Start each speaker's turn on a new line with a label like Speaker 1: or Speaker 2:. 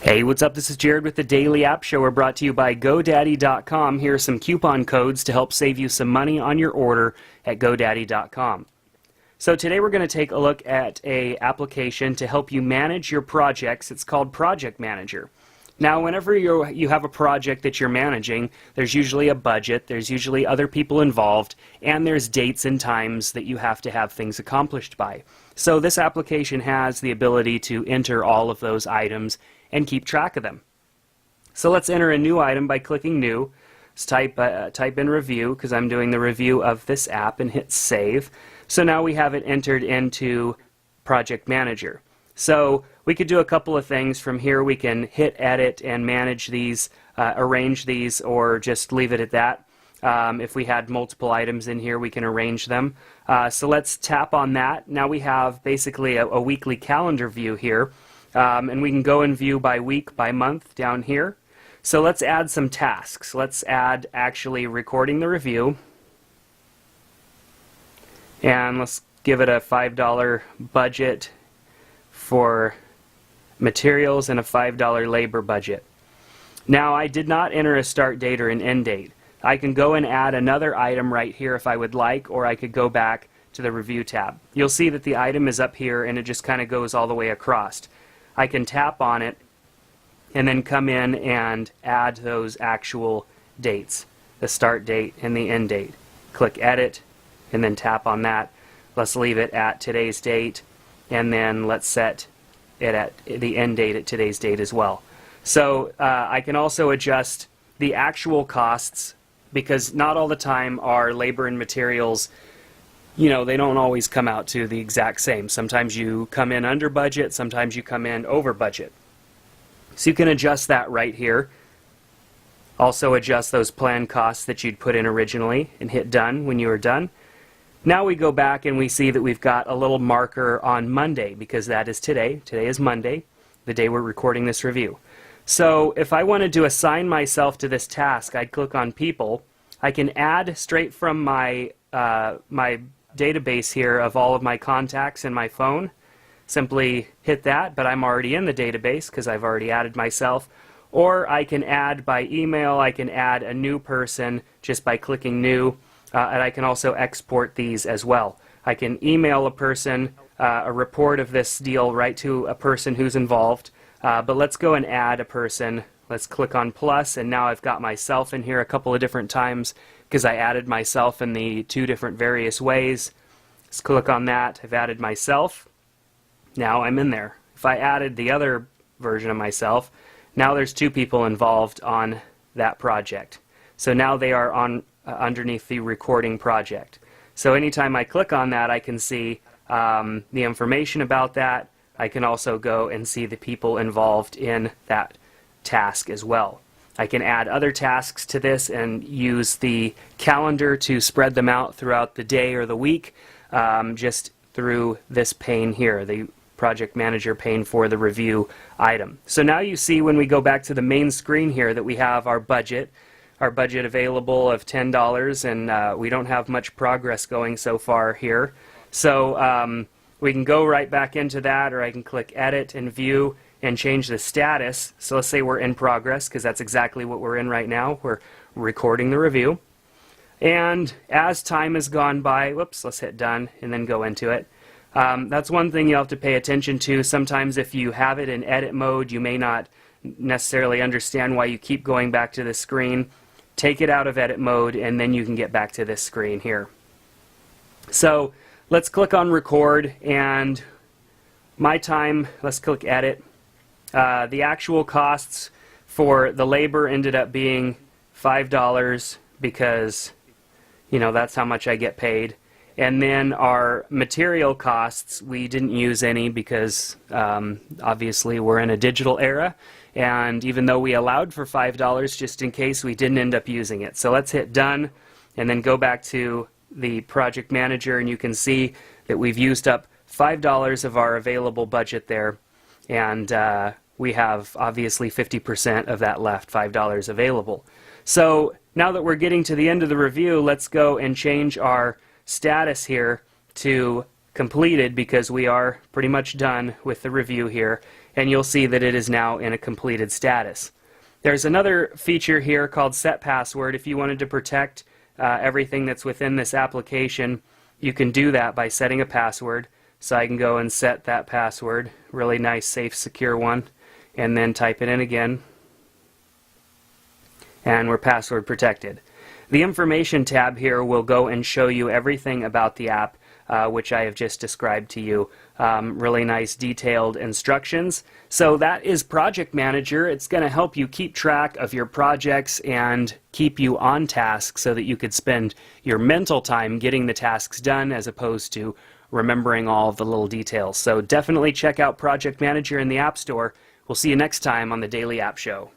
Speaker 1: Hey, what's up? This is Jared with the Daily App Show. We're brought to you by GoDaddy.com. Here are some coupon codes to help save you some money on your order at GoDaddy.com. So today we're going to take a look at an application to help you manage your projects. It's called ProjectMgr. Now, whenever you have a project that you're managing, there's usually a budget, there's usually other people involved, and there's dates and times that you have to have things accomplished by. So this application has the ability to enter all of those items and keep track of them. So let's enter a new item by clicking New. Let's type in Review, because I'm doing the review of this app, and hit Save. So now we have it entered into ProjectMgr. So we could do a couple of things from here. We can hit Edit and manage these, arrange these, or just leave it at that. If we had multiple items in here, we can arrange them. So let's tap on that. Now we have basically a weekly calendar view here. And we can go and view by week, by month down here. So let's add some tasks. Let's add actually recording the review. And let's give it a $5 budget for materials and a $5 labor budget. Now, I did not enter a start date or an end date. I can go and add another item right here if I would like, or I could go back to the review tab. You'll see that the item is up here and it just kind of goes all the way across. I can tap on it and then come in and add those actual dates, the start date and the end date. Click Edit and then tap on that. Let's leave it at today's date, and then let's set it at the end date at today's date as well. So I can also adjust the actual costs, because not all the time are labor and materials, you know, they don't always come out to the exact same. Sometimes you come in under budget, sometimes you come in over budget. So you can adjust that right here. Also adjust those planned costs that you'd put in originally and hit Done when you are done. Now we go back and we see that we've got a little marker on Monday, because that is today. Today is Monday, the day we're recording this review. So if I wanted to assign myself to this task, I'd click on People. I can add straight from my my database here of all of my contacts in my phone. Simply hit that, but I'm already in the database because I've already added myself. Or I can add by email. I can add a new person just by clicking New. And I can also export these as well. I can email a person a report of this deal right to a person who's involved. But let's go and add a person. Let's click on plus, and now I've got myself in here a couple of different times because I added myself in the two different various ways. Let's click on that. I've added myself. Now I'm in there. If I added the other version of myself, now there's two people involved on that project. So now they are on underneath the recording project. So anytime I click on that, I can see the information about that. I can also go and see the people involved in that task as well. I can add other tasks to this and use the calendar to spread them out throughout the day or the week, just through this pane here, the ProjectMgr pane for the review item. So now you see when we go back to the main screen here that we have our budget available of $10, and we don't have much progress going so far here. So we can go right back into that, or I can click Edit and View and change the status. So let's say we're in progress, because that's exactly what we're in right now. We're recording the review. And as time has gone by, whoops, let's hit Done and then go into it. That's one thing you'll have to pay attention to. Sometimes if you have it in edit mode, you may not necessarily understand why you keep going back to this screen. Take it out of edit mode, and then you can get back to this screen here. So let's click on Record, and my time, let's click Edit. The actual costs for the labor ended up being $5 because, you know, that's how much I get paid. And then our material costs, we didn't use any because obviously we're in a digital era, and even though we allowed for $5 just in case, we didn't end up using it. So let's hit Done and then go back to the ProjectMgr, and you can see that we've used up $5 of our available budget there, and we have obviously 50% of that left, $5 available. So now that we're getting to the end of the review, let's go and change our status here to completed, because we are pretty much done with the review here. and you'll see that it is now in a completed status. There's another feature here called Set Password. If you wanted to protect everything that's within this application, you can do that by setting a password. So I can go and set that password, really nice, safe, secure one, and then type it in again, and we're password protected. The Information tab here will go and show you everything about the app, which I have just described to you. Really nice detailed instructions. So that is Project Manager. It's going to help you keep track of your projects and keep you on task so that you could spend your mental time getting the tasks done as opposed to remembering all of the little details. So definitely check out Project Manager in the App Store. We'll see you next time on the Daily App Show.